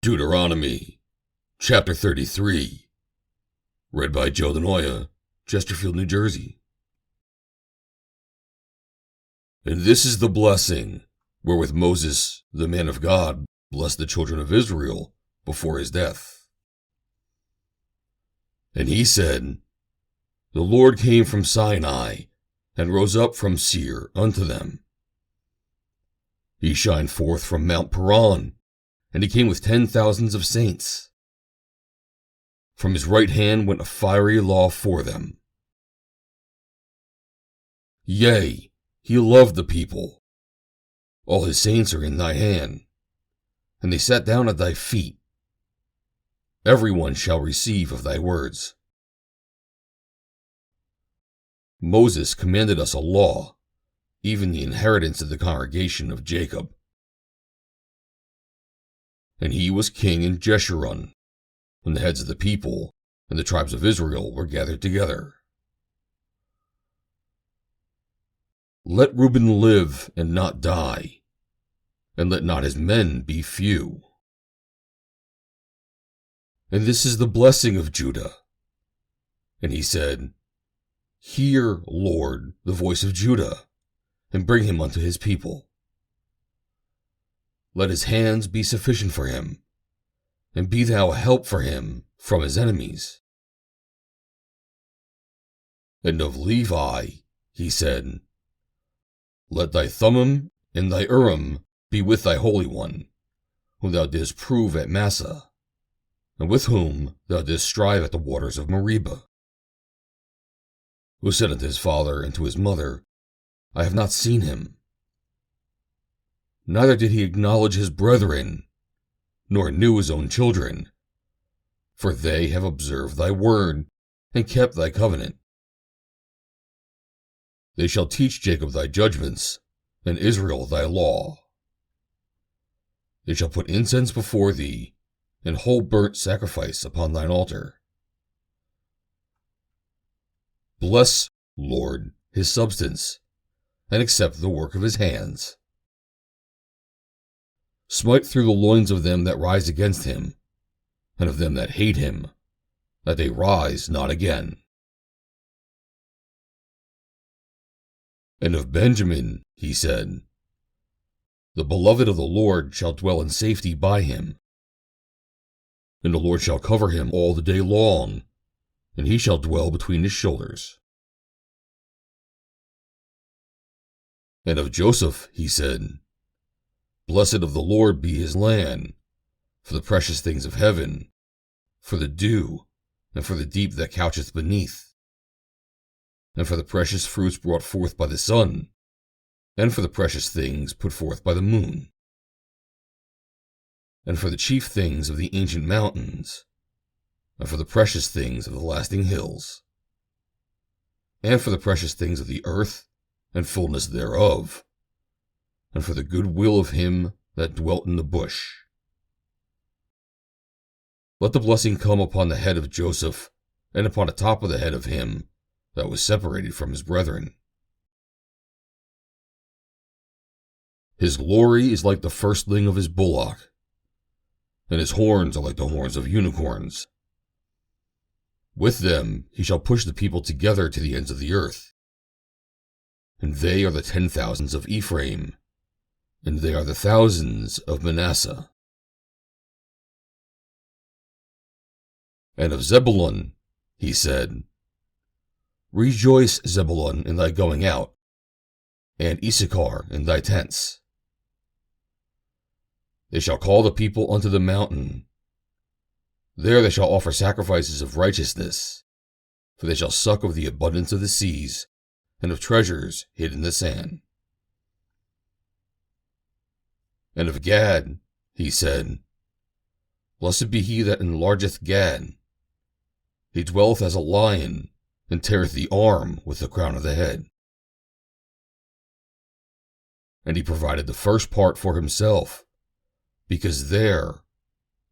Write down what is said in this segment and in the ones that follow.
Deuteronomy, chapter 33, read by Joe DeNoia, Chesterfield, New Jersey. And this is the blessing wherewith Moses, the man of God, blessed the children of Israel before his death. And he said, The Lord came from Sinai, and rose up from Seir unto them. He shined forth from Mount Paran, and he came with 10,000s of saints. From his right hand went a fiery law for them. Yea, he loved the people. All his saints are in thy hand, and they sat down at thy feet. Every one shall receive of thy words. Moses commanded us a law, even the inheritance of the congregation of Jacob. And he was king in Jeshurun, when the heads of the people and the tribes of Israel were gathered together. Let Reuben live and not die, and let not his men be few. And this is the blessing of Judah. And he said, Hear, Lord, the voice of Judah, and bring him unto his people. Let his hands be sufficient for him, and be thou a help for him from his enemies. And of Levi he said, Let thy Thummim and thy Urim be with thy Holy One, whom thou didst prove at Massa, and with whom thou didst strive at the waters of Meribah. Who said unto his father and to his mother, I have not seen him. Neither did he acknowledge his brethren, nor knew his own children, for they have observed thy word, and kept thy covenant. They shall teach Jacob thy judgments, and Israel thy law. They shall put incense before thee, and whole burnt sacrifice upon thine altar. Bless, Lord, his substance, and accept the work of his hands. Smite through the loins of them that rise against him, and of them that hate him, that they rise not again. And of Benjamin he said, The beloved of the Lord shall dwell in safety by him. And the Lord shall cover him all the day long, and he shall dwell between his shoulders. And of Joseph he said, Blessed of the Lord be his land, for the precious things of heaven, for the dew, and for the deep that coucheth beneath, and for the precious fruits brought forth by the sun, and for the precious things put forth by the moon, and for the chief things of the ancient mountains, and for the precious things of the lasting hills, and for the precious things of the earth, and fullness thereof, and for the good will of him that dwelt in the bush. Let the blessing come upon the head of Joseph, and upon the top of the head of him that was separated from his brethren. His glory is like the firstling of his bullock, and his horns are like the horns of unicorns. With them he shall push the people together to the ends of the earth. And they are the 10,000s of Ephraim, and they are the thousands of Manasseh. And of Zebulun he said, Rejoice, Zebulun, in thy going out, and Issachar in thy tents. They shall call the people unto the mountain. There they shall offer sacrifices of righteousness, for they shall suck of the abundance of the seas, and of treasures hid in the sand. And of Gad he said, Blessed be he that enlargeth Gad. He dwelleth as a lion, and teareth the arm with the crown of the head. And he provided the first part for himself, because there,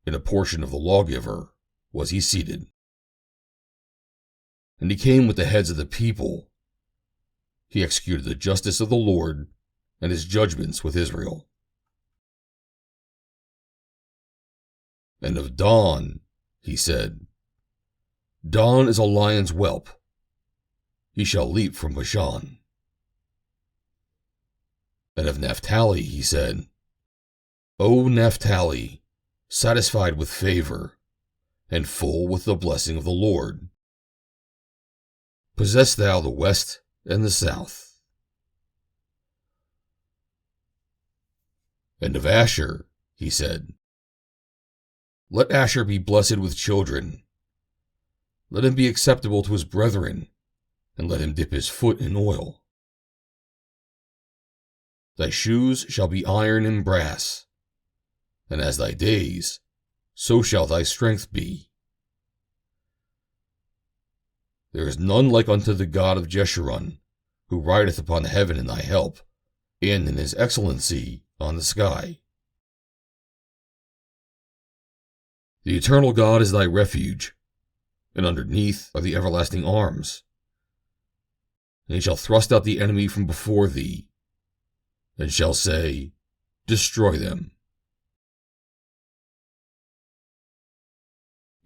in a portion of the lawgiver, was he seated. And he came with the heads of the people. He executed the justice of the Lord, and his judgments with Israel. And of Dan, he said, Dan is a lion's whelp. He shall leap from Bashan. And of Naphtali, he said, O Naphtali, satisfied with favor, and full with the blessing of the Lord, possess thou the west and the south. And of Asher, he said, let Asher be blessed with children. Let him be acceptable to his brethren, and let him dip his foot in oil. Thy shoes shall be iron and brass, and as thy days, so shall thy strength be. There is none like unto the God of Jeshurun, who rideth upon heaven in thy help, and in his excellency on the sky. The eternal God is thy refuge, and underneath are the everlasting arms. And he shall thrust out the enemy from before thee, and shall say, destroy them.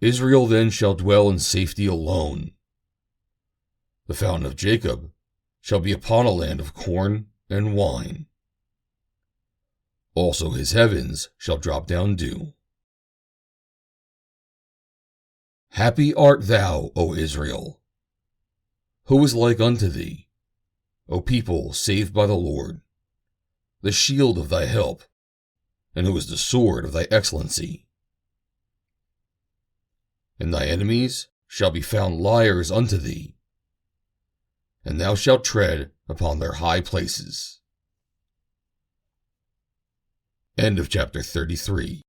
Israel then shall dwell in safety alone. The fountain of Jacob shall be upon a land of corn and wine. Also his heavens shall drop down dew. Happy art thou, O Israel! Who is like unto thee, O people saved by the Lord, the shield of thy help, and who is the sword of thy excellency? And thy enemies shall be found liars unto thee, and thou shalt tread upon their high places. End of chapter 33.